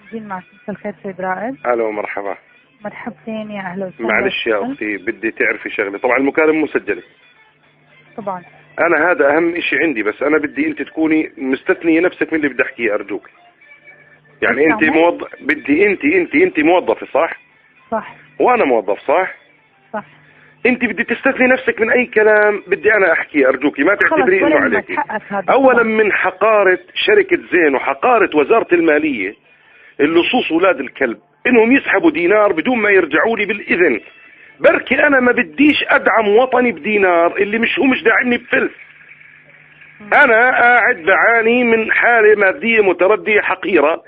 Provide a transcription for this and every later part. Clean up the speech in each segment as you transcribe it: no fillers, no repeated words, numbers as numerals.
مسجلين معك. مساء الخير سيد رائد. الو مرحبا. مرحبتين يا اهلا وسهلا. معلش يا اختي بدي تعرفي شغله، طبعا المكالمه مسجله. طبعا. انا هذا اهم اشي عندي، بس انا بدي انت تكوني مستثنيه نفسك من اللي بدي احكيه ارجوك. يعني انت موظف، بدي انت موظفه صح؟ صح. وانا موظف صح؟ صح. انت بدي تستثني نفسك من اي كلام بدي انا احكيه ارجوكي، ما تعتبري انه عليكي. اولا من حقاره شركه زين وحقاره وزاره الماليه اللصوص ولاد الكلب انهم يسحبوا دينار بدون ما يرجعوا لي بالاذن. بركي انا ما بديش ادعم وطني بدينار اللي مش داعمني بفلس. انا قاعد بعاني من حاله ماديه مترديه حقيره.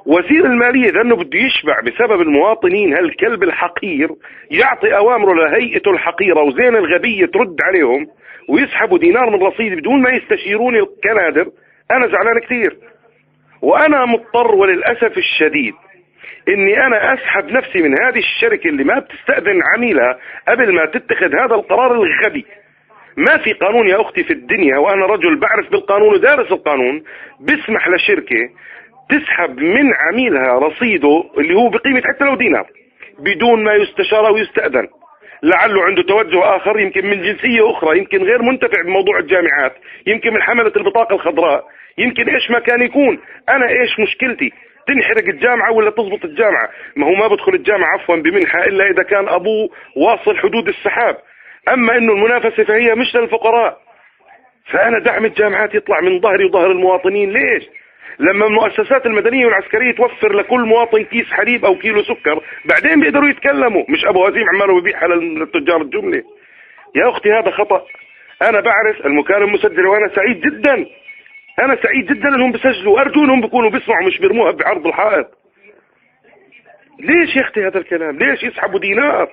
وزير الماليه لانه بده يشبع بسبب المواطنين هالكلب الحقير يعطي اوامره لهيئته الحقيره وزين الغبيه ترد عليهم ويسحبوا دينار من رصيدي بدون ما يستشيروني الكنادر. انا زعلان كثير، وانا مضطر وللاسف الشديد اني انا اسحب نفسي من هذه الشركه اللي ما بتستأذن عميلها قبل ما تتخذ هذا القرار الغبي. ما في قانون يا اختي في الدنيا، وانا رجل بعرف بالقانون ودارس القانون، بيسمح لشركه تسحب من عميلها رصيده اللي هو بقيمه حتى لو دينار بدون ما يستشار ويستأذن. لعله عنده توجه اخر، يمكن من جنسيه اخرى، يمكن غير منتفع بموضوع الجامعات، يمكن من حمله البطاقه الخضراء، يمكن ايش ما كان يكون. انا ايش مشكلتي؟ تنحرق الجامعه ولا تزبط الجامعه؟ ما هو ما بدخل الجامعه عفوا بمنحه الا اذا كان ابوه واصل حدود السحاب. اما انه المنافسه فهي مش للفقراء. فانا دعم الجامعات يطلع من ظهري وظهر المواطنين. ليش؟ لما المؤسسات المدنيه والعسكريه توفر لكل مواطن كيس حليب او كيلو سكر بعدين بيقدروا يتكلموا، مش ابو هزيم عماله ببيعها للتجار الجمله. يا اختي هذا خطا. انا بعرف المكالمه مسجله وانا سعيد جدا. انا سعيد جدا انهم بسجلوا، ارجو انهم بيكونوا بيسمعوا مش بيرموها بعرض الحائط. ليش يا اختي هذا الكلام؟ ليش يسحبوا دينار؟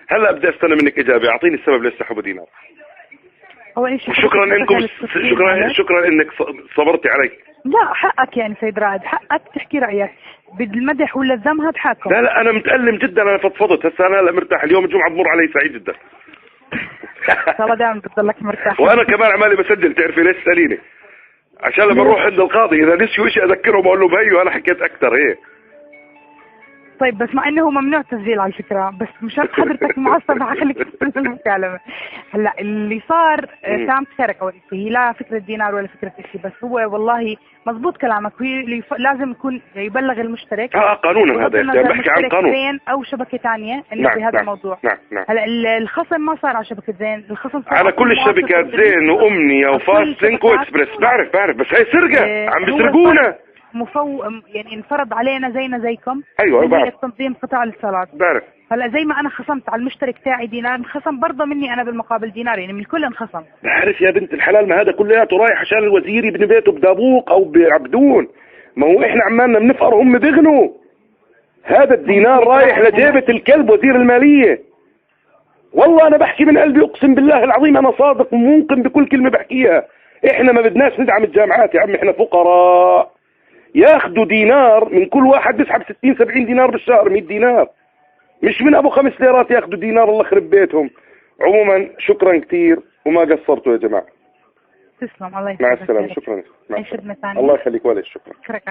هلا بدي استنى منك اجابه، اعطيني السبب ليش سحبوا دينار. شكرا انكم شكرا انك صبرتي علي. لا حقك يعني سيد رائد، حقك تحكي رايك بالمدح ولا الذم، هذا حقك. لا انا متألم جدا، انا فضفضت هسه، انا مرتاح. اليوم الجمعه بمر علي سعيد جدا. ان شاء الله دائما بتضلك مرتاح. وانا كمان عمالي بسجل، تعرفي ليش ساليني؟ عشان لما نروح عند القاضي اذا نسيوا شيء اذكرهم اقول له بهي وانا حكيت اكثر هيك. طيب بس مع انه هو ممنوع التسجيل على فكره، بس مشان حضرتك معصب حخليك تسجل المكالمه. هلا اللي صار سام شركه اول شيء، هي لا فكره دينار ولا فكره شيء، بس هو والله مزبوط كلامك، لازم يكون يبلغ المشترك. قانونا هذا يعني بحكي عن قانون زين او شبكه ثانيه انه بهذا الموضوع. نعم. هلا الخصم ما صار على شبكه زين، الخصم صار على كل الشبكات، زين وامنيه وفاست لينك واكسبرس. بعرف بس هي سرقه، عم بيسرقونا. يعني انفرض علينا زينا زيكم. ايوه بعرف. تنظيم قطاع الاتصالات. بعرف. هلا زي ما انا خصمت على المشترك تاعي دينار، انخصم برضه مني انا بالمقابل دينار، يعني من الكل انخصم. بعرف يا بنت الحلال، ما هذا كلياته رايح عشان الوزير يبني بيته بدابوق او بعبدون. ما هو احنا عمالنا بنفقر وهم بيغنوا. هذا الدينار رايح لجيبة الكلب وزير المالية. والله انا بحكي من قلبي، اقسم بالله العظيم انا صادق ومنقم بكل كلمة بحكيها. احنا ما بدناش ندعم الجامعات يا عم، احنا فقراء. ياخدوا دينار من كل واحد، بيسحب 60-70 دينار بالشهر، 100 دينار، مش من ابو 5 ليرات ياخدوا دينار. الله يخرب بيتهم. عموما شكرا كثير وما قصرتوا يا جماعه. تسلم. الله يسلمك. مع السلامه. شكرا. مع السلامه. الله يخليك. ولا شكرا. شكرا.